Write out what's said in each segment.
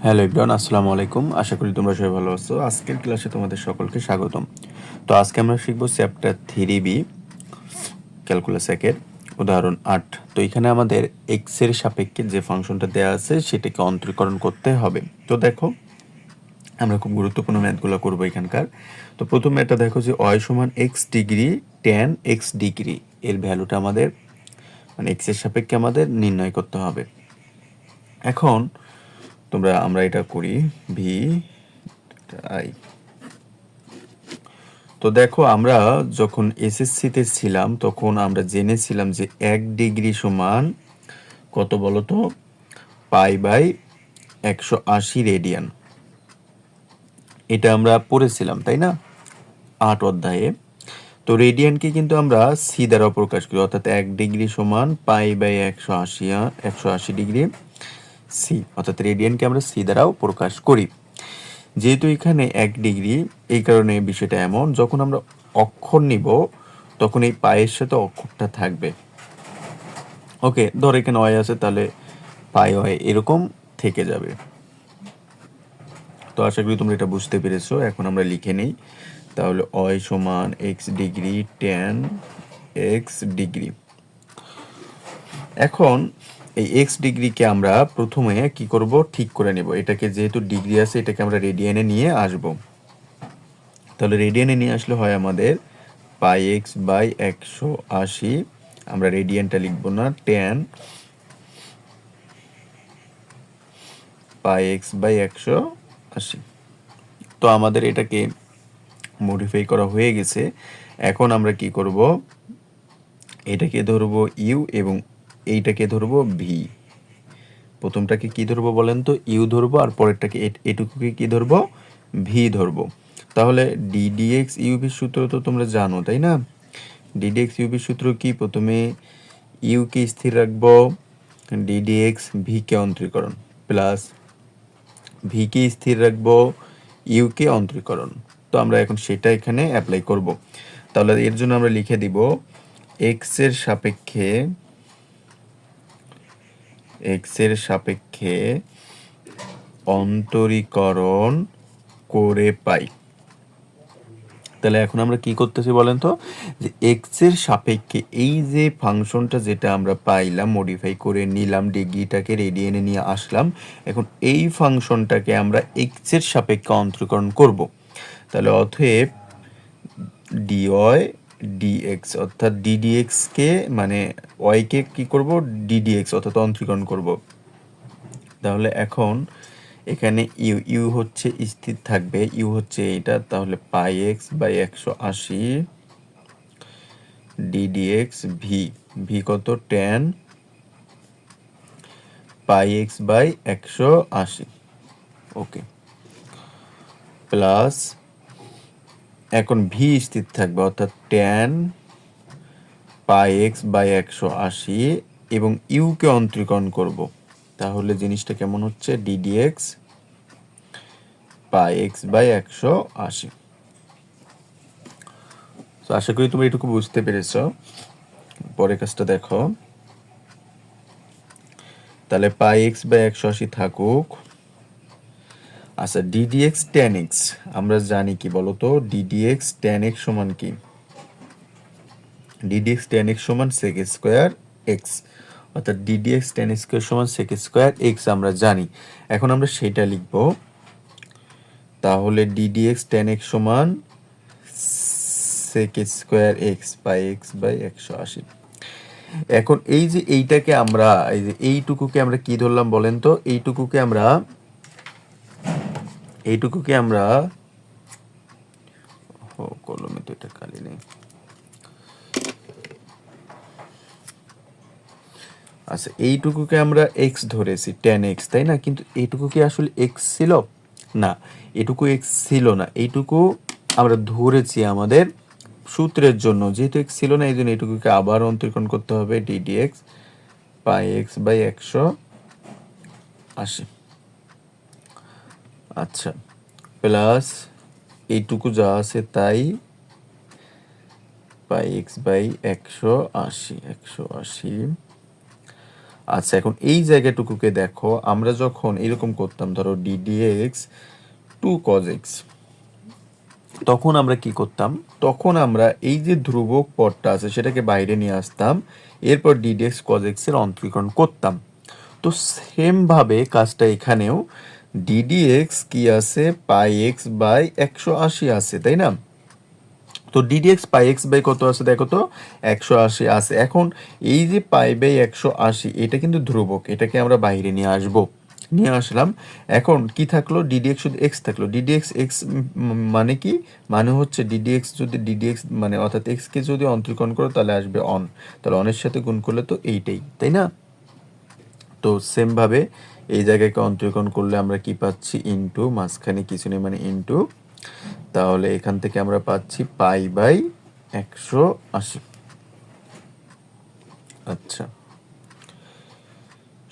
Hello everyone, আসসালামু আলাইকুম। আশা করি তোমরা সবাই ভালো আছো। আজকের ক্লাসে তোমাদের সকলকে স্বাগতম। তো আজকে আমরা শিখব চ্যাপ্টার 3B ক্যালকুলাস একের উদাহরণ 8। তো এখানে আমাদের এক্স এর সাপেক্ষে যে ফাংশনটা দেওয়া আছে সেটাকে অন্তরীকরণ করতে হবে। তো দেখো, আমরা খুব গুরুত্বপূর্ণ ম্যাথগুলো করব এখানকার। তো প্রথমে এটা দেখো যে y সমান x degree tan x degree এর ভ্যালুটা আমাদের মানে এক্স এর সাপেক্ষে আমাদের নির্ণয় করতে হবে। এখন আমরা এটা করি ভি আই। তো দেখো, আমরা যখন এসএসসিতে ছিলাম তখন আমরা জেনেছিলাম যে 1 ডিগ্রি সমান কত বলতো, পাই/180 রেডিয়ান। এটা আমরা পড়েছিলাম, তাই না, 8 অধ্যায়ে। তো রেডিয়ানকে কিন্তু আমরা সি দ্বারা প্রকাশ করি, অর্থাৎ 1 ডিগ্রি সমান পাই/180 ডিগ্রি সি, অর্থাৎ রেডিয়ানকে আমরা সি দ্বারাও প্রকাশ করি। যেহেতু এখানে 1 ডিগ্রি, এই কারণে বিষয়টা এমন, যখন আমরা অক্ষর নিব তখন এই পায়ের সাথে অক্ষরটা থাকবে। ওকে, ধর এখানে ওয়াই আছে, তাহলে পাই ওয়াই এরকম থেকে যাবে। তো আশা করি তোমরা এটা বুঝতে পেরেছো। এখন আমরা লিখে নিই, তাহলে ওয়াই সমান x degree tan x degree. এখন এই এক্স ডিগ্রিকে আমরা প্রথমে কি করব, ঠিক করে নেব। এটাকে যেহেতু ডিগ্রি আছে, এটাকে আমরা রেডিয়ানে নিয়ে আসব। তাহলে রেডিয়ানে নিয়ে আসলে হয় আমাদের πx/180। আমরা রেডিয়ানটা লিখব না, ট্যান πx/180। তো আমাদের এটাকে মডিফাই করা হয়ে গেছে। এখন আমরা কি করব, এটাকে ধরবো ইউ এবং এইটাকে ধরবো ভি। প্রথমটাকে কি ধরবো বলেন তো, ইউ ধরবো, আর পরেরটাকে এটুকুকে কি ধরবো, ভি ধরবো। তাহলে ডিডিএক্স ইউভির সূত্র তো তোমরা জানো, তাই না? ডিডিএক্স ইউভির সূত্র কি, প্রথমে ইউকে স্থির রাখবো, ডিডিএক্স ভিকে অন্তরীকরণ, প্লাস ভিকে স্থির রাখবো, ইউকে অন্তরীকরণ। তো আমরা এখন সেটা এখানে অ্যাপ্লাই করব। তাহলে এর জন্য আমরা লিখে দিব এক্স এর সাপেক্ষে অন্তরীকরণ করে পাই। তাহলে এখন আমরা কি করতেছি বলেন তো, যে এক্স এর সাপেক্ষে এই যে ফাংশনটা যেটা আমরা পাইলাম, মডিফাই করে নিলাম, ডিগ্রিটাকে রেডিয়ানে নিয়ে আসলাম, এখন এই ফাংশনটাকে আমরা এক্স এর সাপেক্ষে অন্তরীকরণ করব। তাহলে অতএব ডিওয়াই ডিএক্স, অর্থাৎ ডিডিএক্স কে মানে ওয়াই কে কি করব, ডিডিএক্স অর্থাৎ অন্তরীকরণ করব। তাহলে এখন এখানে ইউ ইউ হচ্ছে স্থির থাকবে, ইউ হচ্ছে এইটা, তাহলে πx/180 ডিডিএক্স ভি, ভি কত, ট্যান πx/180। ওকে, প্লাস এখন ভি স্থির থাকবে, অর্থাৎ ট্যান πx/180 এবং ইউকে অন্তরীকরণ করব। তাহলে জিনিসটা কেমন হচ্ছে, ডিডিএক্স πx/180। তো আশা করি তুমি এটুকু বুঝতে পেরেছ। পরের কাজটা দেখো, তাহলে πx/180 থাকুক। আচ্ছা, ডিডিএক্স ট্যান এক্স আমরা জানি কি বলতো, ডিডিএক্স ট্যান এক্স সমান কি, ডিডিএক্স ট্যান এক্স সমান সেক স্কোয়ার এক্স, অর্থাৎ ডিডিএক্স ট্যান স্কোয়ার সমান সেক স্কোয়ার এক্স আমরা জানি। এখন আমরা সেটা লিখব। তাহলে ডিডিএক্স ট্যান এক্স সমান সেক স্কোয়ার এক্স πx/180। এখন এই যে এইটাকে আমরা, এই যে এইটুকুকে আমরা কি ধরলাম বলেন তো, এইটুকুকে আমরা কলমে তো এটা কালি নেই। আচ্ছা, এইটুকুকে আমরা এক্স ধরেছি, ট্যান এক্স, তাই না? কিন্তু এইটুকু কি আসলে এক্স ছিল? না, এটুকু এক্স ছিল না। এইটুকু আমরা ধরেছি আমাদের সূত্রের জন্য, যেহেতু এক্স ছিল না এই জন্য এইটুকুকে আবার অন্তরীকরণ করতে হবে, ডিডিএক্স πx/180। আচ্ছা, প্লাস এইটুকু যা আছে তাই πx/180 আচ্ছা, এখন এই জায়গাটুকুকে দেখো, আমরা যখন এরকম করতাম, ধরো ddx 2 cos x, তখন আমরা কি করতাম, তখন আমরা এই যে ধ্রুবক পদটা আছে সেটাকে বাইরে নিয়ে আসতাম, এরপর ddx cos x এর অন্তরীকরণ করতাম। তো সেম ভাবে কাজটা এখানেও, ddx কি আছে, পাই এক্স বাই 180 আছে, তাই না? তো ddx পাই এক্স বাই কত আছে দেখো তো, 180 আছে। এখন এই যে পাই বাই 180, এটা কিন্তু ধ্রুবক, এটাকে আমরা বাইরে নিয়ে আসবো, নিয়ে আসলাম। এখন কি থাকলো, ddx শুধু x থাকলো। ddx x মানে কি, মানে হচ্ছে ddx যদি ddx মানে অর্থাৎ x কে যদি অন্তরীকরণ করো তাহলে আসবে অন, তাহলে অনের সাথে গুণ করলে তো এইটাই, তাই না? তো সেম ভাবে এই জায়গাকে অন্তরীকরণ করলে আমরা কি পাচ্ছি, ইনটু, মাঝখানে কিছু নেই মানে ইনটু, তাহলে এখান থেকে আমরা পাচ্ছি পাই বাই 180। আচ্ছা,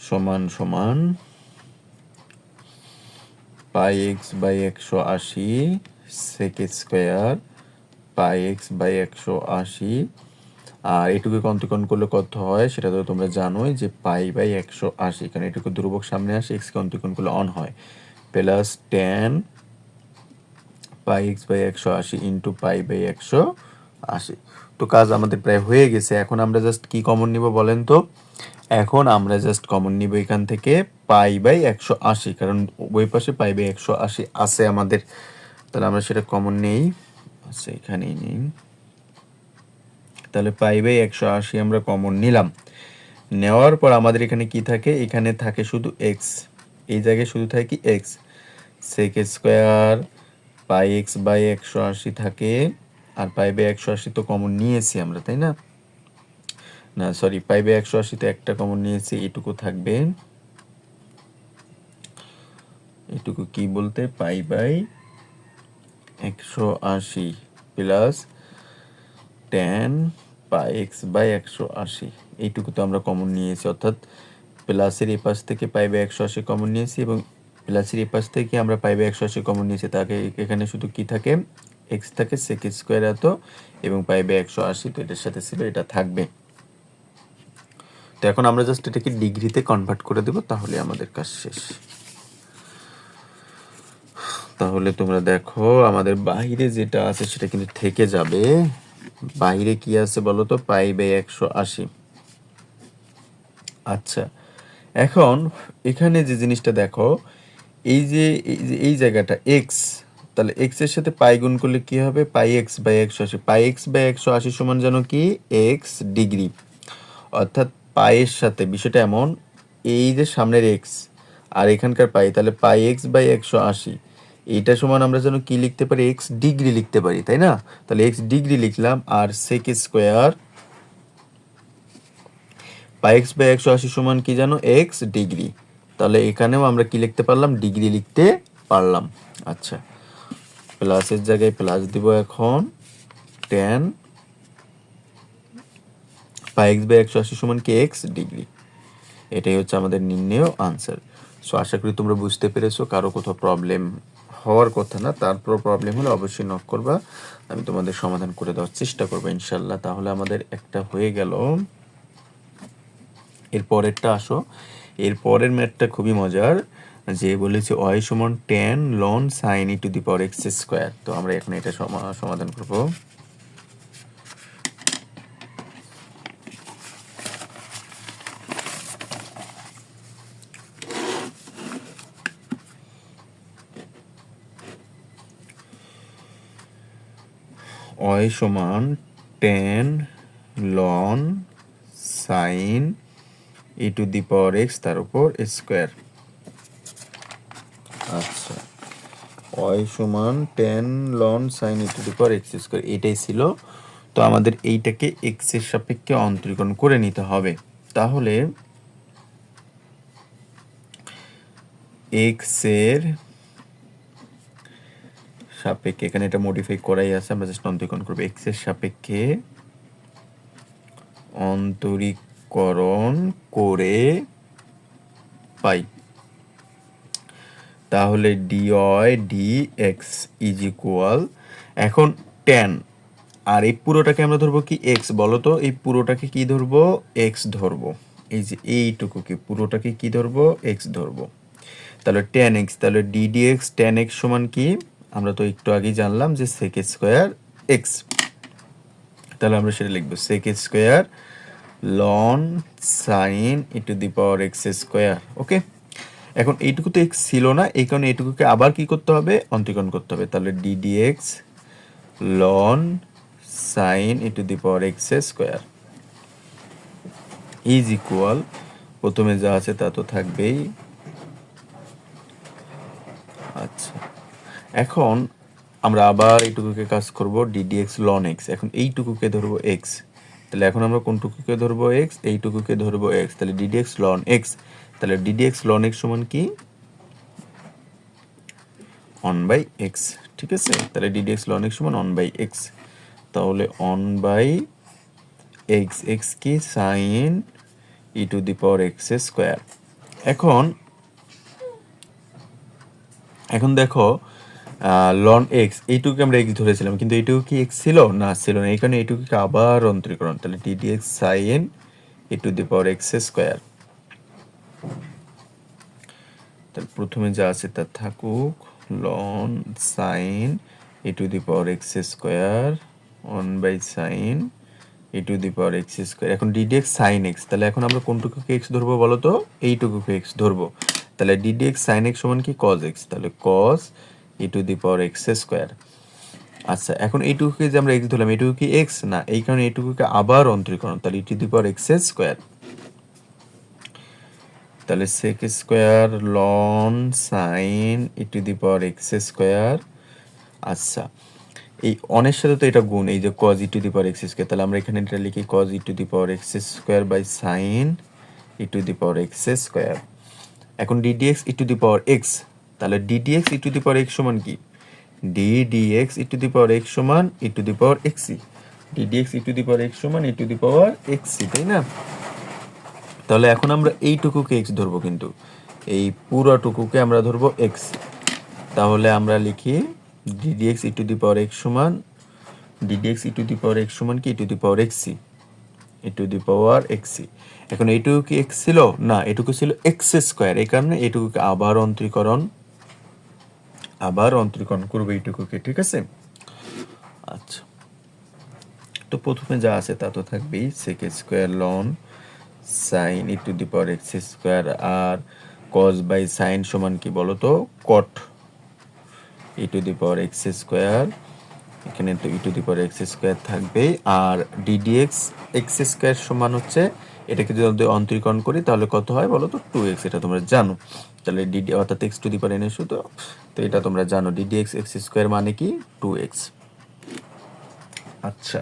সমান সমান pi x by 180 sec square pi x by 180, আর এটুকুকে অন্তরীকরণ করলে কত হয় সেটা তো তোমরা জানোই, যে পাই বাই 180, কারণ এটুকু ধ্রুবক সামনে আসে, এক্সকে অন্তরীকরণ করলে অন হয়, plus 10 pi x by 180 into pi by 180। তো কাজ আমাদের প্রায় হয়ে গেছে। এখন আমরা জাস্ট কি কমন নিব বলেন তো, এখন আমরা জাস্ট কমন নিব এখান থেকে পাই বাই 180, কারণ ওই পাশে পাই বাই 180 আছে আমাদের, তাহলে আমরা সেটা কমন নেই। আচ্ছা, এখানেই নেই, তাহলে পাই বাই 180 আমরা কমন নিলাম। নেওয়ার পর আমাদের এখানে কি থাকে, এখানে থাকে শুধু এক্স, এই জায়গায় শুধু থাকে কি x, sec square pi x by 180 থাকে, আর পাই বাই 180 তো কমন নিয়েছি আমরা, তাই না? না সরি, পাই বাই 180 তে একটা কমন নিয়েছি, এটুকু থাকবে, এটুকু কি বলতে, pi by 180 plus 10 pi x by 180, এইটুকু তো আমরা কমন নিয়েছি, অর্থাৎ প্লাসের এই পাশ থেকে পাই বাই 180 কমন নিয়েছি, এবং প্লাসের এই পাশ থেকে আমরা পাই বাই 180 কমন নিয়েছি, তাকে এখানে শুধু কি থাকে, এক্স থাকে, সেক স্কোয়ার এত, এবং পাই বাই 180, তো এটার সাথে ছিল, এটা থাকবে। তো এখন আমরা জাস্ট এটাকে ডিগ্রিতে কনভার্ট করে দেব, তাহলে আমাদের কাজ শেষ। তাহলে তোমরা দেখো আমাদের বাইরে যেটা আছে সেটা কিন্তু থেকে যাবে। বাইরে কি আছে বলো তো, পাই বাই 180। আচ্ছা, এখন এখানে যে জিনিসটা দেখো, এই যে এই জায়গাটা এক্স, তাহলে এক্স এর সাথে পাই গুণ করলে কি হবে, pi x by 180। Pi x by 180 সমান জানো কি, এক্স ডিগ্রি, অর্থাৎ পায়ের সাথে বিষয়টা এমন, এই যে সামনের এক্স আর এখানকার পাই, তাহলে পাই এক্স বাই 180, এইটা সমান আমরা যেন কি লিখতে পারি, এক্স ডিগ্রি লিখতে পারি, তাই না? তাহলে এক্স ডিগ্রি লিখলাম, আর sec square pi x by 180 সমান কি জানো, এক্স ডিগ্রি, তাহলে এখানেও আমরা কি লিখতে পারলাম, ডিগ্রি লিখতে পারলাম। আচ্ছা, প্লাসের জায়গায় প্লাস দিব এখন, 10 পাই এক্স বাই 180 সমান কি, এক্স ডিগ্রি। এটাই হচ্ছে আমাদের নির্ণেয় আনসার। সো আশা করি তোমরা বুঝতে পেরেছো, কারো কোথাও প্রবলেম হওয়ার কথা না, তারপর প্রবলেম হলে অবশ্যই নক করবা, আমি তোমাদের সমাধান করে দেওয়ার চেষ্টা করবো ইনশাল্লাহ। তাহলে আমাদের একটা হয়ে গেল, এর পরেরটা আসো, এর পরের ম্যাথটা খুবই মজার, যে বলেছে ওয়াই সমান 10 loan sine e to the power x square. তো আমরা এখন এটা সমাধান করব। ওয়াই সমান 10 loan sine e to the power x তার উপর স্কোয়ার। আচ্ছা, ওয়াই সমান 10 loan sine e to the power x square, এটাই ছিল। তো আমাদের এইটাকে এক্স এর সাপেক্ষে অন্তরীকরণ করে নিতে হবে। তাহলে এক্স এর সাপেক্ষে, এখানে এটা মডিফাই করাই আছে, আমরা জাস্ট অন্তরীকরণ করবো, এক্স এর সাপেক্ষে অন্তরীকরণ করে পাই, তাহলে D Y D X is equal, এখন 10, আর এই পুরোটাকে আমরা ধরবো কি এক্স, বলো তো এই পুরোটাকে কি ধরবো, এক্স ধরবো। এই যে এইটুকুকে পুরোটাকে কি ধরবো, এক্স ধরবো। তাহলে টেন এক্স, তাহলে ডিডিএক্স টেন এক্স সমান কি, আমরা তো একটু আগেই জানলাম যে সেক স্কোয়ার এক্স। তাহলে আমরা সেটা লিখবো sec square ln sine e to the power x square. Okay, এখন এইটুকু তো এক্স ছিল না, এই কারণে এইটুকুকে আবার কি করতে হবে, অন্তরীকরণ করতে হবে। তাহলে ddx loan sine e to the power x square is equal, প্রথমে যা আছে তা তো থাকবেই। আচ্ছা, এখন আমরা আবার এইটুকুকে কাজ করব ডিডিএক্স লন এক্স। এখন এইটুকুকে ধরবো এক্স, তাহলে এখন আমরা কোনটুকুকে ধরবো, এক্স, এইটুকুকে ধরবো এক্স, তাহলে ডিডিএক্স লন এক্স। তাহলে ডিডিএক্স লন এক্স সমান কি, 1/x। ঠিক আছে, তাহলে ডিডিএক্স লন এক্স সমান 1/x। তাহলে 1/x, এক্স কি sign e to the power x square. এখন দেখো লন এক্স, এইটুকু আমরা এক্স ধরেছিলাম, কিন্তু এইটুকু কি এক্স ছিল না, ছিল না, এই কারণে এইটুকুকে আবার অন্তরীকরণ। তাহলে ddx sign e to the power x square. তাহলে প্রথমে যা আছে তা থাকুক, loan sine e to the power x square 1/sin E to the power x square. এখন ডিডিএক্স সাইন এক্স, তাহলে এখন আমরা কোনটুকুকে এক্স ধরবো বলো তো, এইটুকুকে এক্স ধরবো। তাহলে ডিডিএক্স সাইন এক্স সমান কি, কজ এক্স, তাহলে cos e to the power x square. আচ্ছা, এখন এইটুকুকে যে আমরা এক্স ধরলাম, এইটুকু কি এক্স না, এই কারণে এইটুকুকে আবার অন্তরীকরণ, তাহলে e to the power x square. তাহলে sec square ln sine e to the power x square. আচ্ছা, এই অনের সাথে তো এটা গুণ, এই যে cos e to the power x square, তাহলে আমরা এখানে এটা লিখি cos e to the power x square by sine e to the power x square. এখন d d x e to the power x, তাহলে d d x e to the power x সমান কি, d d x e to the power x সমান e to the power x. D d x e to the power x সমান e to the power এক্সি, তাই না? তাহলে এখন আমরা এইটুকুকে এক্স ধরবো, কিন্তু এই পুরোটুকুকে আমরা ধরবো এক্স। তাহলে আমরা লিখি d d x e to the power x সমান, d d x e to the power x সমান কি, ই to the power এক্সি, E to the power এক্সি। এখন এইটুকু কি এক্স ছিল না, এটুকু ছিল এক্স স্কোয়ার, এই কারণে এইটুকুকে আবার অন্তরীকরণ করবো এইটুকুকে। ঠিক আছে, আচ্ছা, তো প্রথমে যা আছে তা তো থাকবেই, sec square ln sine e to the power x square, আর কজ বাই সাইন সমান কি বলো তো, cot e to the power x square. এখানে তো e to the power x square থাকবে, আর ডিডিএক্স এক্স স্কোয়ার সমান হচ্ছে, এটাকে যদি অন্তরীকরণ করি তাহলে কত হয় বলো তো, 2x, এটা তোমরা জানো। তাহলে ডিডি অর্থাৎ x two the power N S, তো এটা তোমরা জানো, ডিডিএক্স এক্স স্কোয়ার মানে কি 2x। আচ্ছা,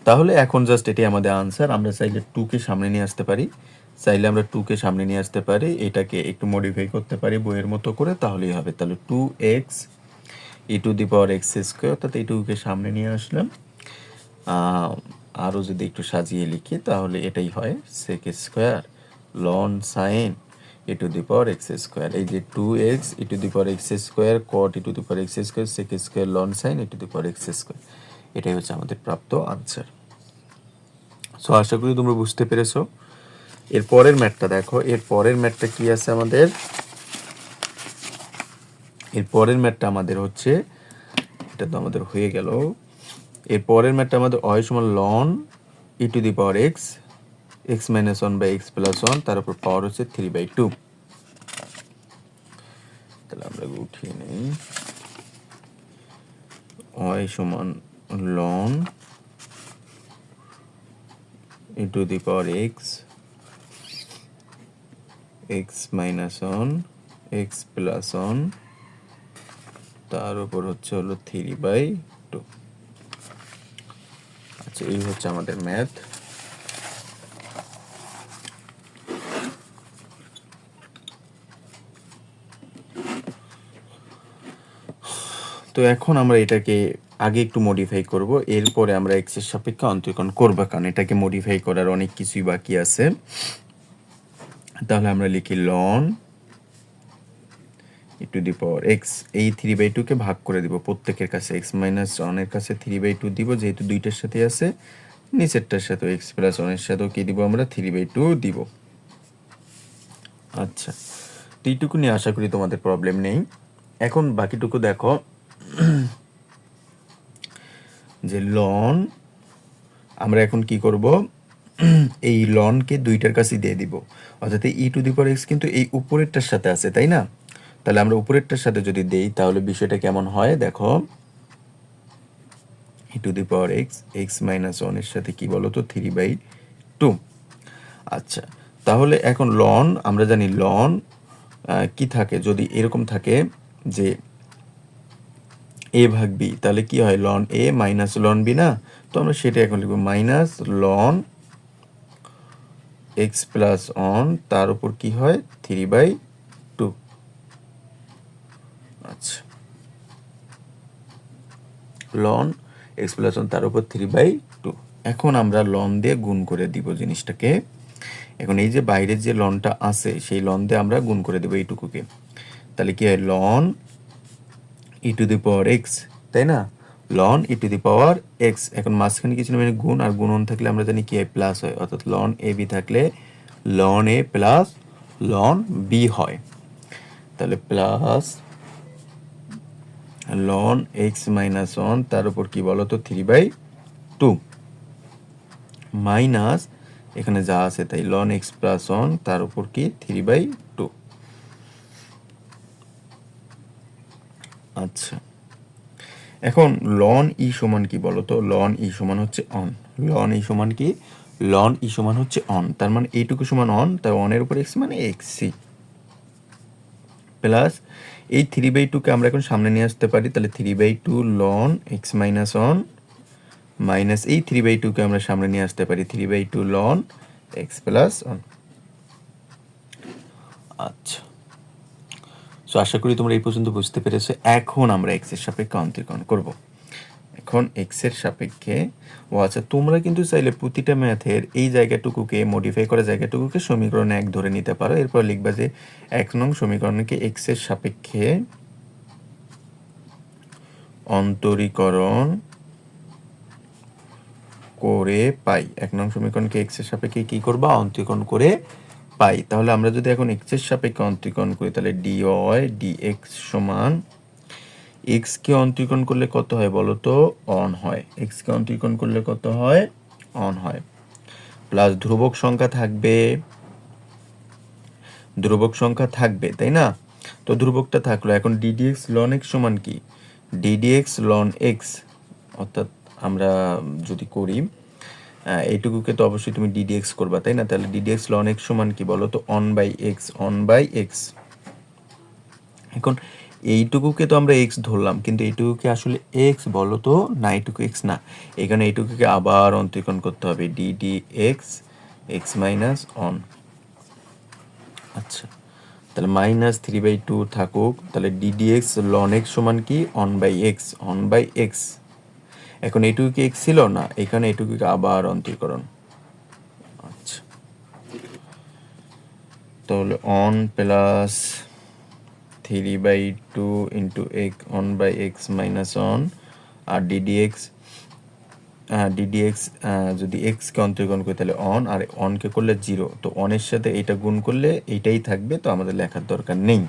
তাহলে এখন জাস্ট এটাই আমাদের আনসার। আমরা চাইলে 2কে সামনে নিয়ে আসতে পারি, এটাকে একটু মডিফাই করতে পারি বইয়ের মতো করে, তাহলেই হবে। তাহলে 2x e to the power x square, অর্থাৎ এইটুকুকে সামনে নিয়ে আসলাম। আরও যদি একটু সাজিয়ে লিখি তাহলে এটাই হয়, sec square ln sine e to the power x square. এই যে 2x e to the power x square cot e to the power x square sec square ln sine e to the power x square, এটাই হচ্ছে আমাদের প্রাপ্ত answer. So আশা করি তোমরা বুঝতে পেরেছো। এর পরের ম্যাথটা দেখো, এর পরের ম্যাথটা কি আছে আমাদের, এর পরের ম্যাথটা আমাদের হচ্ছে, এটা তো আমাদের হয়ে গেল। এর পরের ম্যাথটা আমাদের হয় সমান ln e to the power x, x minus 1/x plus 1, তার উপর পাওয়ার হচ্ছে 3/2। তাহলে আমরা উঠিয়ে নেই, হয় সমান ln e to the power x, x minus 1 x plus 1, তার উপর হচ্ছে হলো 3/2। আচ্ছা, এই হচ্ছে আমাদের ম্যাথ। তো এখন আমরা এটাকে আগে একটু মডিফাই করব, এরপরে আমরা এক্স এর সাপেক্ষে অন্তরীকরণ করব, কারণ এটাকে মডিফাই করার অনেক কিছুই বাকি আছে। তাহলে আমরা লিখি ln e to the power x, এই 3/2 কে ভাগ করে দিব প্রত্যেকের কাছে, এক্স মাইনাস 1 এর কাছে 3/2 দিব, যেহেতু দুইটার সাথে আছে নিচেরটার সাথে এক্স প্লাস ওয়ানের সাথেও কি দিব আমরা 3/2 দিব। আচ্ছা, তো এইটুকু নিয়ে আশা করি তোমাদের প্রবলেম নেই। এখন বাকিটুকু দেখো যে লন আমরা এখন কি করব, এই লনকে দুইটার কাছে দিয়ে দিব, অর্থাৎ ই টু দি পাওয়ার এক্স কিন্তু এই উপরেরটার সাথে আছে, তাই না? তাহলে আমরা উপরেরটার সাথে যদি দেই তাহলে বিষয়টা কেমন হয় দেখো, e to the power x x minus ওয়ানের সাথে কি বলো তো 3/2। আচ্ছা, তাহলে এখন লন আমরা জানি লন কি থাকে, যদি এরকম থাকে যে এ ভাগ বি, তাহলে কি হয় loan a minus loan B না? তো আমরা সেটা এখন লিখব minus loan x plus on তার উপর কি হয় 3/2। আচ্ছা, লন এক্স প্লাস অন তার উপর 3/2। এখন আমরা লন দিয়ে গুণ করে দিব জিনিসটাকে। এখন এই যে বাইরের যে লনটা আছে সেই লন দিয়ে আমরা গুণ করে দেবো এইটুকুকে, তাহলে কি হয় ln e to the power x, তাই না? Ln e to the power x. এখন মাঝখানে কিছু না মানে গুণ, আর গুণন থাকলে আমরা জানি কি হয় প্লাস হয়, অর্থাৎ লন এ বি থাকলে লন এ প্লাস লন বি হয়। তাহলে plus loan x minus one তার উপর কি বলো তো 3/2 মাইনাস এখানে যা আছে তাই লন এক্স প্লাস ওয়ান তার উপর কি 3/2। আচ্ছা, এখন লন ই সমান কি বলতো, লন ই সমান হচ্ছে অন। লন ই সমান কি, লন ই সমান হচ্ছে অন, তার মানে এইটুকু সমান অন, তাই অনের উপর এক্স মানে এক্সি প্লাস এই 3/2কে আমরা এখন সামনে নিয়ে আসতে পারি, তাহলে 3/2 ln x minus one minus এই 3/2কে আমরা সামনে নিয়ে আসতে পারি 3/2 লন এক্স প্লাস অন। আচ্ছা, সো আশা করি তোমরা এই পর্যন্ত বুঝতে পেরেছো। এখন আমরা এক্স এর সাপেক্ষে অন্তরীকরণ করব। এখন এক্স এর সাপেক্ষে আচ্ছা, তোমরা কিন্তু চাইলে প্রতিটা ম্যাথের এই জায়গাটুকুকে মডিফাই করা জায়গাটুকুকে সমীকরণ 1 ধরে নিতে পারো। এরপর লিখবা যে 1 নং সমীকরণকে এক্স এর সাপেক্ষে অন্তরীকরণ করে পাই। 1 নং সমীকরণকে এক্স এর সাপেক্ষে কি করবা, অন্তরীকরণ করে পাই। তাহলে আমরা যদি এখন এক্স এর সাপেক্ষে অন্তরীকরণ করি তাহলে dy dx সমান এক্স কে অন্তরীকরণ করলে কত হয় বলো তো, অন হয়। এক্স কে অন্তরীকরণ করলে কত হয়, অন হয়। প্লাস ধ্রুবক সংখ্যা থাকবে, ধ্রুবক সংখ্যা থাকবে, তাই না? তো ধ্রুবকটা থাকলো। এখন ddx ln x সমান কি, ddx ln x, অর্থাৎ আমরা যদি করি এইটুকুকে তো অবশ্যই তুমি ddx করবা, তাই না? তাহলে ddx ln x সমান কি বলো তো, one by x, one by x. এখন এইটুকুকে তো আমরা এক্স ধরলাম, কিন্তু এইটুকুকে আসলে এক্স বলো তো না, এইটুকু এক্স না, এখানে এইটুকুকে আবার অন্তরীকরণ করতে হবে ddx এক্স মাইনাস অন। আচ্ছা, তাহলে মাইনাস 3/2 থাকুক, তাহলে ddx ln x সমান কি, one by x, one by x. এখন এইটুকু কি এক্স ছিল না, এখানে এইটুকুকে আবার অন্তরীকরণ। আচ্ছা, তাহলে one plus 3/2 into x one by x minus one, আর ddx যদি এক্সকে অন্তরীকরণ করি তাহলে অন, আর অনকে করলে 0, তো অনের সাথে এইটা গুণ করলে এইটাই থাকবে, তো আমাদের লেখার দরকার নেই।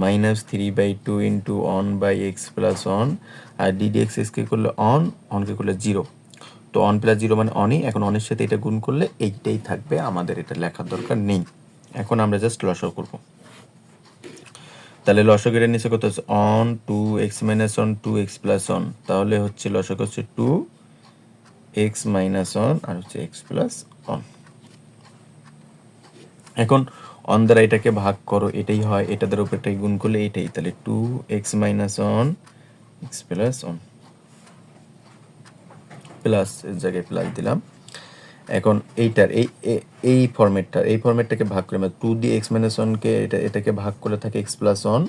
Minus 3/2 into one by x plus one, আর ddx এক্সকে করলে অন, অনকে করলে 0, তো অন প্লাস 0 মানে অনই। এখন অনের সাথে এটা গুণ করলে এইটাই থাকবে, আমাদের এটা লেখার দরকার নেই। এখন আমরা জাস্ট লসাগু করব। তাহলে লসাগুর নিচে কত হচ্ছে, on 2x minus on 2x plus on, তাহলে হচ্ছে লসাগু হচ্ছে 2x মাইনাস অন আর হচ্ছে x প্লাস অন। এখন অন দ্বারা এটাকে ভাগ করো, এটাই হয়, এটা দ্বারা উপরটাই গুণ করলে এটাই, তাহলে 2x minus on x plus on, plus এর জায়গায় প্লাস দিলাম। এখন এইটার এই ফরম্যাটটাকে ভাগ করে, মানে 2 দিয়ে x মাইনাস অনকে এটাকে ভাগ করে থাকে x plus on,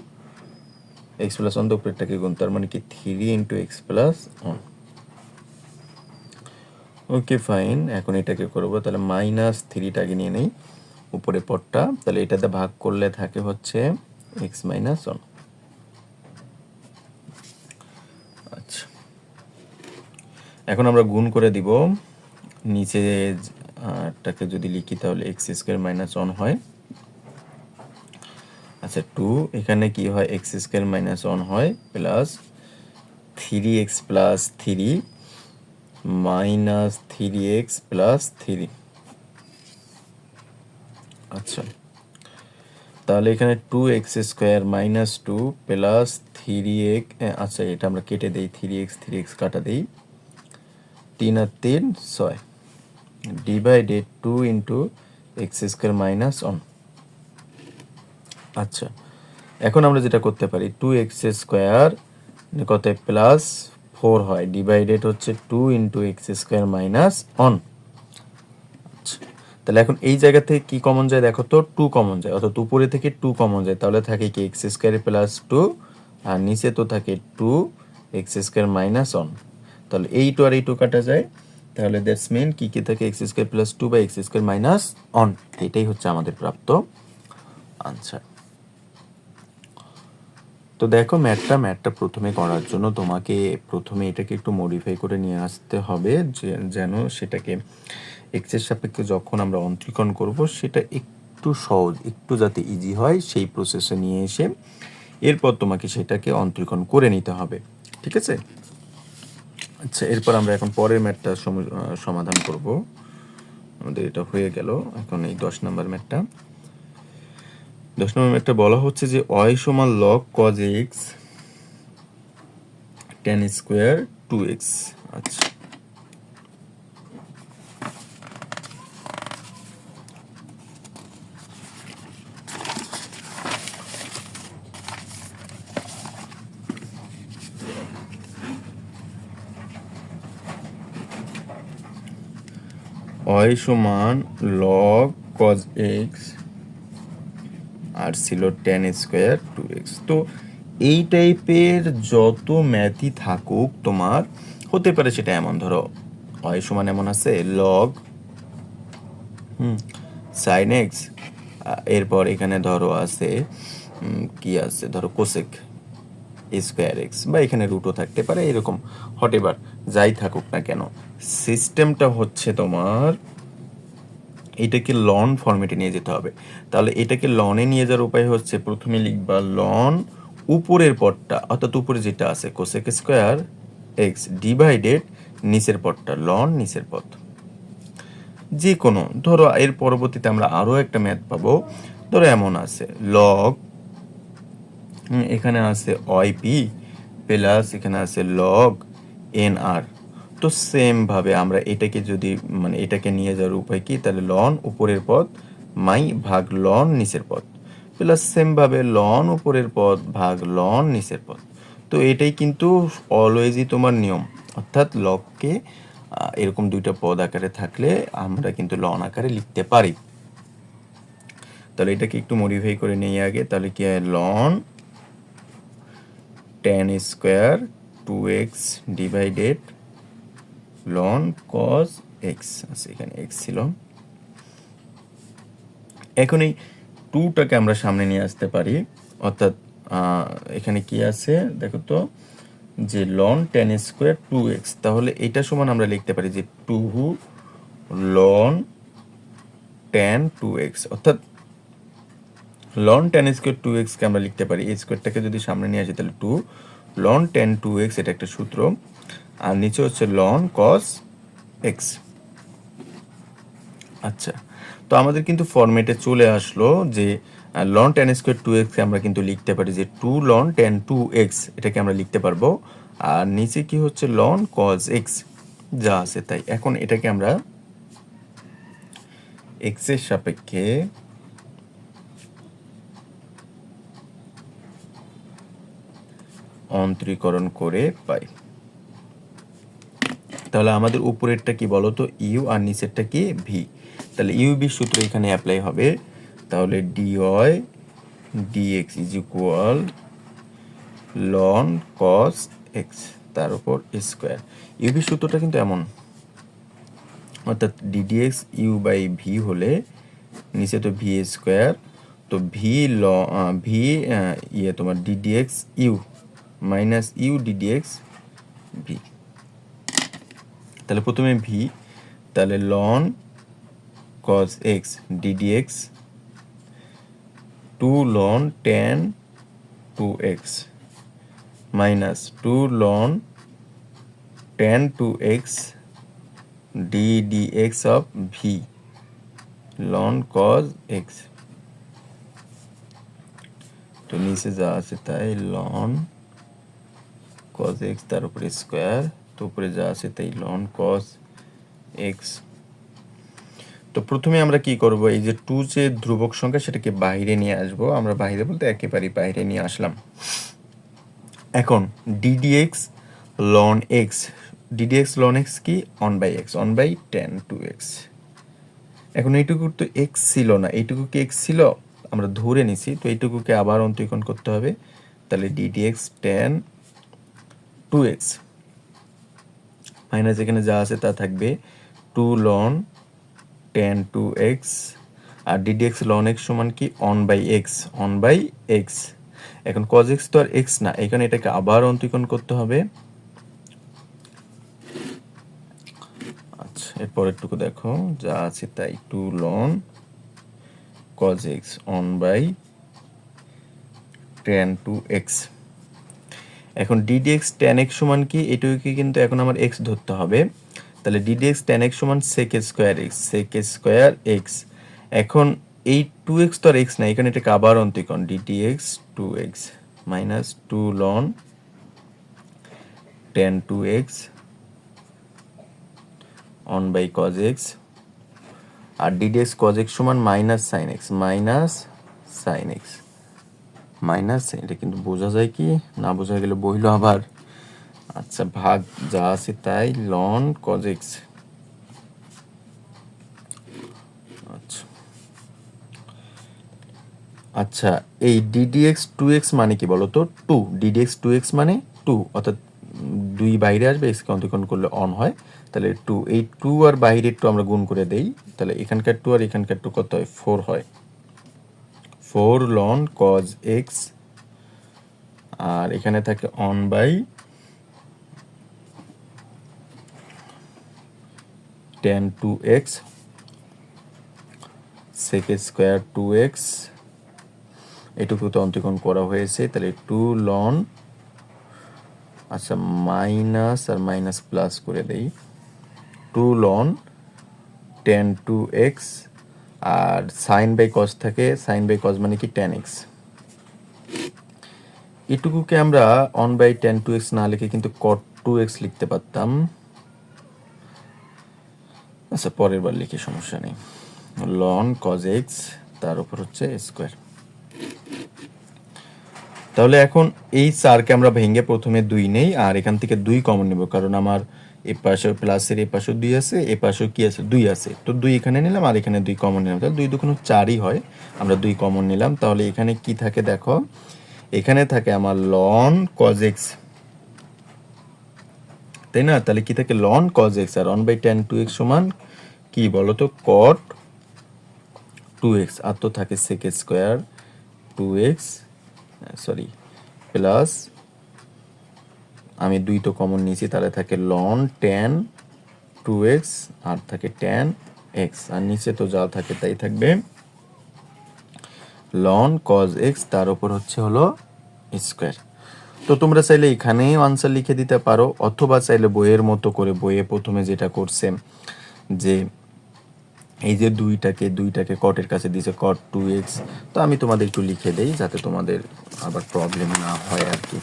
x plus on দিয়ে উপরেরটাকে গুণ, তার মানে কি 3 into x plus on. Okay fine, এখন এটাকে করবো, তাহলে মাইনাস 3টাকে নিয়ে নেই উপরে পদটা, তাহলে এটাতে ভাগ করলে থাকে হচ্ছে এক্স মাইনাস ওয়ান। আচ্ছা, এখন আমরা গুণ করে দিব, নিচে টাকে যদি লিখি তাহলে এক্স স্কোয়ার মাইনাস 1 হয়। আচ্ছা 2 এখানে কি হয়, এক্স স্কোয়ার মাইনাস 1 হয় plus 3x plus 3 minus 3x plus 3। আচ্ছা তাহলে এখানে 2x square minus 2 plus 3x, আচ্ছা এটা আমরা কেটে দিই, 3x কাটা দিই, 3 আর 3 6 divided 2 into x square minus 1। আচ্ছা এখন আমরা যেটা করতে পারি, 2x স্কোয়ার কত প্লাস 4 হয়, ডিভাইডেড হচ্ছে 2 ইন্টু এক্স স্কোয়ার মাইনাস 1। আচ্ছা তাহলে এখন এই জায়গা থেকে কি কমন যায় দেখো তো, 2 কমন যায়, অর্থাৎ উপরে থেকে 2 কমন যায়, তাহলে থাকে কি এক্স স্কোয়ার প্লাস 2 আর নিচে তো থাকে 2 এক্স স্কোয়ার মাইনাস 1। তাহলে এই 2 আর এই 2 কাটা যায়, তাহলে দ্যাটস মিন কি কি থাকে x square plus 2 by x square minus 1। এটাই হচ্ছে আমাদের প্রাপ্ত আনসার। তো দেখো ম্যাথটা প্রথমে করার জন্য তোমাকে প্রথমে এটাকে একটু মডিফাই করে নিয়ে আসতে হবে, যেন সেটাকে এক্সের সাপেক্ষে যখন আমরা অন্তরীকরণ করব সেটা একটু সহজ, একটু যাতে ইজি হয় সেই প্রসেসে নিয়ে এসে এরপর তোমাকে সেটাকে অন্তরীকরণ করে নিতে হবে, ঠিক আছে? আচ্ছা এরপর আমরা এখন পরের ম্যাথটা সমাধান করব। আমাদের এটা হয়ে গেল, এখন এই 10 নম্বর ম্যাথটা। 10 নম্বর ম্যাথটা বলা হচ্ছে যে y সমান log cos x tan square 2x। আচ্ছা y সমান log cos x আর ছিল tan স্কোয়ার 2x। তো এই টাইপের যত ম্যাথই থাকুক তোমার, হতে পারে সেটা এমন, ধরো y সমান এমন আছে log sin x, এরপর এখানে ধরো আছে কি আছে, ধরো কোসেক স্কোয়ার এক্স, বা এখানে রুটও থাকতে পারে, এরকম হটেবার যাই থাকুক না কেন, সিস্টেমটা হচ্ছে তোমার এটাকে লন ফরম্যাটে নিয়ে যেতে হবে। তাহলে এটাকে লনে নিয়ে যাওয়ার উপায় হচ্ছে প্রথমে লিখবা লন উপরের পদটা, অর্থাৎ উপরে যেটা আছে কোসেক স্কোয়ার এক্স ডিভাইডেড নিচের পদটা লন নিচের পদ। যে কোনো ধরো এর পরবর্তীতে আমরা আরও একটা ম্যাথ পাবো, ধরো এমন আছে লগ, এখানে আছে ওয়াইপি প্লাস এখানে আছে লগ এন আর। তো সেম ভাবে আমরা এটাকে যদি মানে এটাকে নিয়ে যাওয়ার উপায় কি, তাহলে লন উপরের পদ মাই ভাগ লন নিচের পদ প্লাস সেম ভাবে লন উপরের পদ ভাগ লন নিচের পদ। তো এটাই কিন্তু অলওয়েজই তোমার নিয়ম, অর্থাৎ লগকে এরকম দুইটা পদ আকারে থাকলে আমরা কিন্তু লন আকারে লিখতে পারি। তাহলে এটাকে একটু মডিফাই করে নিয়ে আগে, তাহলে কি হয় ln tan square 2x divided ln cos x। আচ্ছা এখানে x ছিল, এখন এই 2টাকে আমরা সামনে নিয়ে আসতে পারি, অর্থাৎ এখানে কি আছে দেখো তো, যে লন tan স্কোয়ার 2x, তাহলে এটা সমান আমরা লিখতে পারি যে 2 লন tan 2x, অর্থাৎ লন tan স্কোয়ার 2x কে আমরা লিখতে পারি, এই স্কোয়ারটাকে যদি সামনে নিয়ে আসি তাহলে 2 লন tan 2x, এটা একটা সূত্র, আর নিচে হচ্ছে লন cos x। আচ্ছা তো আমাদের কিন্তু ফরম্যাটে চলে আসলো যে লন tan স্কোয়ার 2x কে আমরা কিন্তু লিখতে পারি যে 2 লন tan 2x, এটাকে আমরা লিখতে পারবো, আর নিচে কি হচ্ছে লন cos x যা আছে তাই। এখন এটাকে আমরা x এর সাপেক্ষে অন্তরীকরণ করে পাই। তাহলে আমাদের উপরেরটা কি বলতো ইউ আর নিচেরটা কি ভি, তাহলে ইউবি সূত্র এখানে অ্যাপ্লাই হবে, তাহলে dy dx is equal ln cos x তার উপর স্কোয়ার। ইউবি সূত্রটা কিন্তু এমন, অর্থাৎ ddx ইউ বাই ভি হলে নিচে তো ভি স্কোয়ার, তো ভি ভি তোমার ddx U minus U ddx V. তাহলে প্রথমে ভি, তাহলে ln cos x ddx 2 ln tan 2x minus 2 ln tan 2x ddx of v ln cos x। তো নিচে যা আছে তাই ln cos x তার উপরে স্কয়ার, তো উপরে যা আছে তাই ln cos x। তো প্রথমে আমরা কি করব, এই যে 2 যে ধ্রুবক সংখ্যা সেটাকে বাইরে নিয়ে আসব। আমরা বাইরে বলতে একেবারে বাইরে নিয়ে আসলাম। এখন ddx ln x, ddx ln x কি 1/x 1/tan 2x। এখন এইটুকু তো x ছিল না, এইটুকু কি x ছিল, আমরা ধরে নিছি, তো এইটুকুকে আবার অন্তরীকরণ করতে হবে। তাহলে ddx tan 2x মাইনাস এখানে যা আছে তা থাকবে 2 ln tan 2x, আর ddx ln x সমান কি 1/x 1/x। এখন cos x তো আর x না, এখানে এটাকে আবার অন্তরীকরণ করতে হবে। আচ্ছা, এরপর একটুকু দেখো যা আছে তাই 2 ln cos x 1/tan 2x। এখন ddx tan x সমান কি, এটুকুকে কিন্তু এখন আমার x ধরতে হবে। তাহলে ddx tan x সমান sec square x sec square x। এখন এই 2x তো আর x না, এখানে এটাকে আবার অন্তরীকরণ ddx 2x minus 2 ln tan 2x 1/cos x, আর ddx cos x সমান মাইনাস sin x মাইনাস, এটা কিন্তু বোঝা যায় কি না, বোঝা গেলে বইলো আবার। আচ্ছা, ভাগ যা আছে তাই ln cos x। আচ্ছা, এই ddx 2x মানে কি বলো তো, 2 ddx 2x মানে 2, অর্থাৎ 2 বাইরে আসবে, x কে অন্তরীকরণ করলে অন হয়, তাহলে 2, এই 2 আর বাইরের 2 আমরা গুণ করে দেই, তাহলে এখানকার 2 আর এখানকার 2 কত হয় 4 হয়, 4 ln cos x, আর এখানে থাকে 1/tan 2x sec square 2x, এটুকু তো অন্তরীকরণ করা হয়েছে, তাহলে 2 ln, আচ্ছা মাইনাস আর মাইনাস প্লাস করে দেই, 2 ln tan 2x, আর sin বাই cos থাকে, sin বাই cos মানে কি tan x। এটুকুকে আমরা 1/tan 2x না লিখে কিন্তু cot 2x লিখতে পারতাম। আচ্ছা, পরের বার লিখে সমস্যা নেই, ln cos x তার উপর হচ্ছে স্কয়ার। তাহলে এখন এই 4কে আমরা ভেঙে প্রথমে 2 নেই, আর এখান থেকে 2 কমন নেব, কারণ আমার এই পাশে প্লাসের এই পাশে 2 আছে, এই পাশেও কি আছে 2 আছে, তো 2 এখানে নিলাম আর এখানে 2 কমন নিলাম, তাহলে 2 2 4ই হয়, আমরা 2 কমন নিলাম। তাহলে এখানে কি থাকে দেখো, এখানে থাকে আমার ln cos x, তাই না, তাহলে কি থাকে ln cos x, আর 1/tan 2x সমান কি বলো তো cot 2x, আর তো থাকে sec square 2x, sorry plus, আমি 2 তো কমন নিয়েছি, তাহলে থাকে ln tan 2x আর থাকে tan x, আর নিচে তো যা থাকে তাই থাকবে ln cos x তার উপর হচ্ছে হলো স্কয়ার। তো তোমরা চাইলে এখানেই আনসার লিখে দিতে পারো, অথবা চাইলে বইয়ের মতো করে, বইয়ে প্রথমে যেটা করছে যে এই যে দুইটাকে কটের কাছে দিয়েছে cot 2x, তো আমি তোমাদের একটু লিখে দেই যাতে তোমাদের আবার প্রবলেম না হয় আর কি।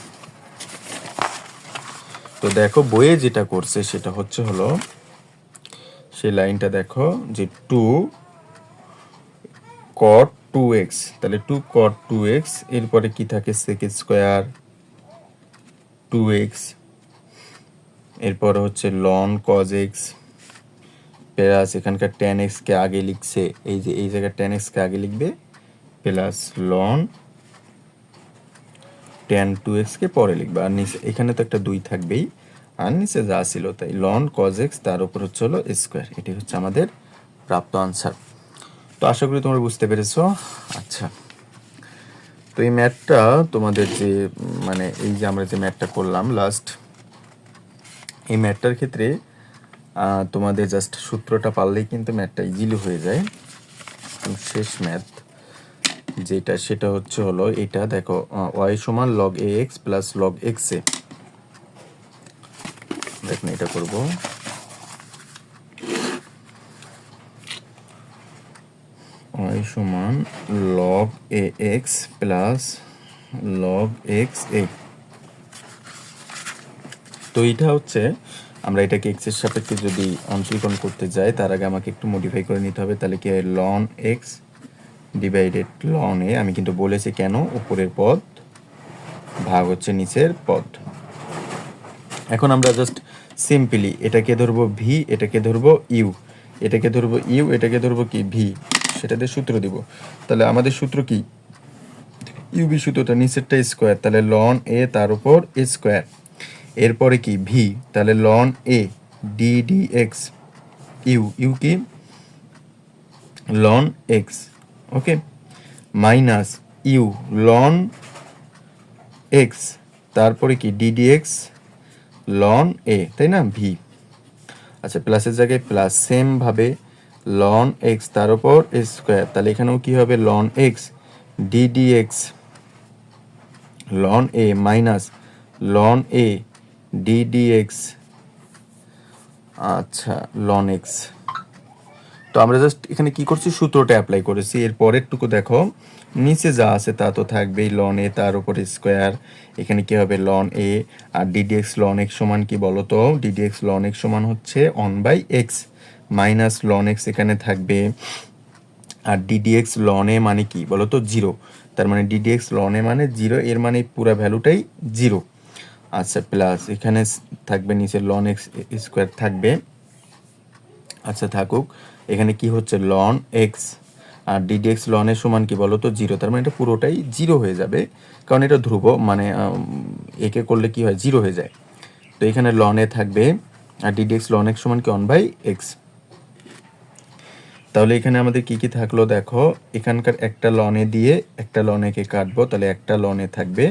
তো দেখো বইয়ে যেটা করছে সেটা হচ্ছে হলো, সেই লাইনটা দেখো যে 2 cot 2x, তাহলে 2 cot 2x, এরপরে কি থাকে sec স্কয়ার 2x, এরপর হচ্ছে ln cos x, প্লাস এখানকার tan x কে আগে লিখছে, এই যে এই জায়গায় tan x কে আগে লিখবে, প্লাস ln tan 2x কে পরে লিখবে, আর নিচে এখানে তো একটা 2 থাকবেই, আর নিচে যা ছিল তাই ln cos x তার উপর হচ্ছে হলো স্কয়ার। এটি হচ্ছে আমাদের প্রাপ্ত আনসার। তো আশা করি তোমরা বুঝতে পেরেছো। আচ্ছা, তো এই ম্যাথটা তোমাদের যে মানে এই যে আমরা যে ম্যাথটা করলাম লাস্ট, এই ম্যাথটার ক্ষেত্রে তোমাদের জাস্ট সূত্রটা পারলেই কিন্তু ম্যাথটা ইজিলি হয়ে যায়। শেষ ম্যাথ যেটা সেটা হলো এটা দেখো, ওয়াই সমান লগ এ এক্স প্লাস লগ এক্স এ। দেখুন এটা করব, ওয়াই সমান লগ এ এক্স প্লাস লগ এক্স এ। তো এটা হচ্ছে আমরা এটাকে এক্স এর সাপেক্ষে যদি অন্তরীকরণ করতে যাই তার আগে আমাকে একটু মডিফাই করে নিতে হবে। তাহলে কি হয়, লন এক্স ডিভাইডেড লন এ। আমি কিন্তু বলেছি কেন, উপরের পদ ভাগ হচ্ছে নিচের পদ। এখন আমরা জাস্ট সিম্পলি এটাকে ধরবো ভি, এটাকে ধরবো ইউ, এটাকে ধরবো ইউ, এটাকে ধরবো কি ভি, সেটাতে সূত্র দিব। তাহলে আমাদের সূত্র কি, ইউবি সূত্রটা নিচেরটা স্কোয়ার, তাহলে লন এ তার উপর স্কোয়ার, এরপরে কি ভি, তাহলে ln a d d x, u u কি ln x, okay, minus u ln x, তারপরে কি d d x ln a, তাই না, ভি। আচ্ছা, প্লাসের জায়গায় প্লাস, সেম ভাবে লন এক্স তার উপর স্কোয়ার, তাহলে এখানেও কি হবে ln x d d x ln a minus ln a d d x, আচ্ছা লন এক্স। তো আমরা জাস্ট এখানে কি করছি, সূত্রটা অ্যাপ্লাই করেছি। এর পরেরটুকু দেখো, নিচে যা আছে তা তো থাকবেই, লন এ তার উপর স্কোয়ার, এখানে কি হবে লন এ, আর ডিডিএক্স লন এক্স সমান কি বলো তো, ডিডিএক্স লন এক্স সমান হচ্ছে 1/x মাইনাস লন এক্স এখানে থাকবে, আর ডিডিএক্স লন এ মানে কি বলো তো, জিরো। তার মানে ডিডিএক্স লন এ মানে জিরো, এর মানে পুরো ভ্যালুটাই জিরো। আচ্ছা, প্লাস এখানে থাকবে নিচে লন এক্স স্কোয়ার থাকবে, আচ্ছা থাকুক। এখানে কি হচ্ছে লন এক্স, আর ডিডিএক্স লন এর সমান কি বলো তো, জিরো। তার মানে এটা পুরোটাই জিরো হয়ে যাবে, কারণ এটা ধ্রুব, মানে একে করলে কি হয়, জিরো হয়ে যায়। তো এখানে লন এ থাকবে, আর ডিডিএক্স লন এক্স সমান কি 1/x। তাহলে এখানে আমাদের কি কি থাকলো দেখো, এখানকার একটা লন এ দিয়ে একটা লন এ কে কাটবো, তাহলে একটা লন এ থাকবে,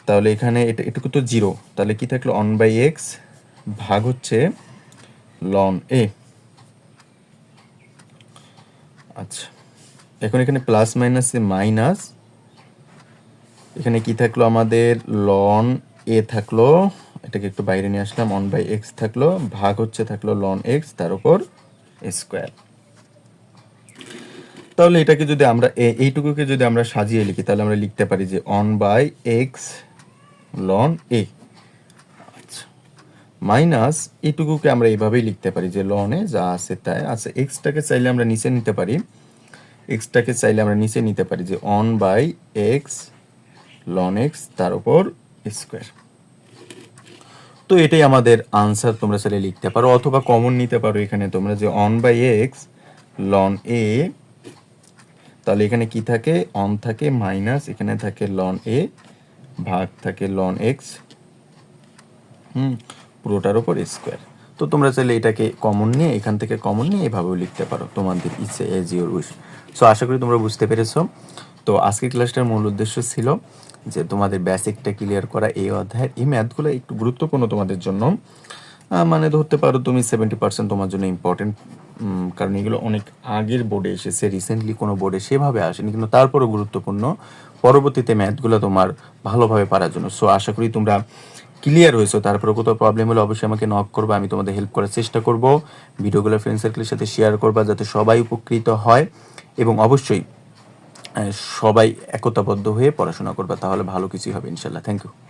তাহলে এখানে এটুকু তো জিরো, তাহলে কি থাকলো 1/x ভাগ হচ্ছে লন এ। আচ্ছা, এখন এখানে প্লাস মাইনাসে মাইনাস, এখানে কি থাকলো আমাদের লন এ থাকলো, এটাকে একটু বাইরে নিয়ে আসলাম, 1/x থাকলো, ভাগ হচ্ছে থাকলো লন এক্স তার উপর স্কোয়ার। তাহলে এটাকে যদি আমরা এইটুকুকে যদি আমরা সাজিয়ে লিখি, তাহলে আমরা লিখতে পারি যে 1/x লন এ, আচ্ছা, মাইনাস এইটুকুকে আমরা এইভাবেই লিখতে পারি যে লন এ যা আছে তাই। আচ্ছা, এক্সটাকে চাইলে আমরা নিচে নিতে পারি, এক্সটাকে চাইলে আমরা নিচে নিতে পারি যে 1/x লন এক্স তার উপর স্কোয়ার। তো এটাই আমাদের আনসার, তোমরা চাইলে লিখতে পারো, অথবা কমন নিতে পারো এখানে তোমরা যে 1/x লন এ, তাহলে এখানে কি থাকে, অন থাকে মাইনাস, এখানে থাকে লন এ ভাগ থাকে লন এক্স, পুরোটার উপর স্কোয়ার। তো তোমরা চাইলে এটাকে কমন নিয়ে, এখান থেকে কমন নিয়ে এভাবেও লিখতে পারো, তোমাদের ইচ্ছে, এজ ইউর উইশ। সো আশা করি তোমরা বুঝতে পেরেছো। তো আজকের ক্লাসটার মূল উদ্দেশ্য ছিল যে তোমাদের বেসিকটা ক্লিয়ার করা এই অধ্যায়ের। এই ম্যাথগুলো একটু গুরুত্বপূর্ণ তোমাদের জন্য, মানে ধরতে পারো তুমি 70% তোমার জন্য ইম্পর্টেন্ট, কারণ এগুলো অনেক আগের বোর্ডে এসেছে, রিসেন্টলি কোনো বোর্ডে সেভাবে আসেনি, কিন্তু তারপরও গুরুত্বপূর্ণ পরবর্তীতে ম্যাথগুলো তোমার ভালোভাবে পারার জন্য। সো আশা করি তোমরা ক্লিয়ার হয়েছো। তারপরে কোথাও প্রবলেম হলে অবশ্যই আমাকে নক করবে, আমি তোমাদের হেল্প করার চেষ্টা করব। ভিডিওগুলো ফ্রেন্ড সার্কেলের সাথে শেয়ার করবা যাতে সবাই উপকৃত হয়, এবং অবশ্যই সবাই একতাবদ্ধ হয়ে পড়াশোনা করবা, তাহলে ভালো কিছুই হবে ইনশাল্লাহ। Thank you.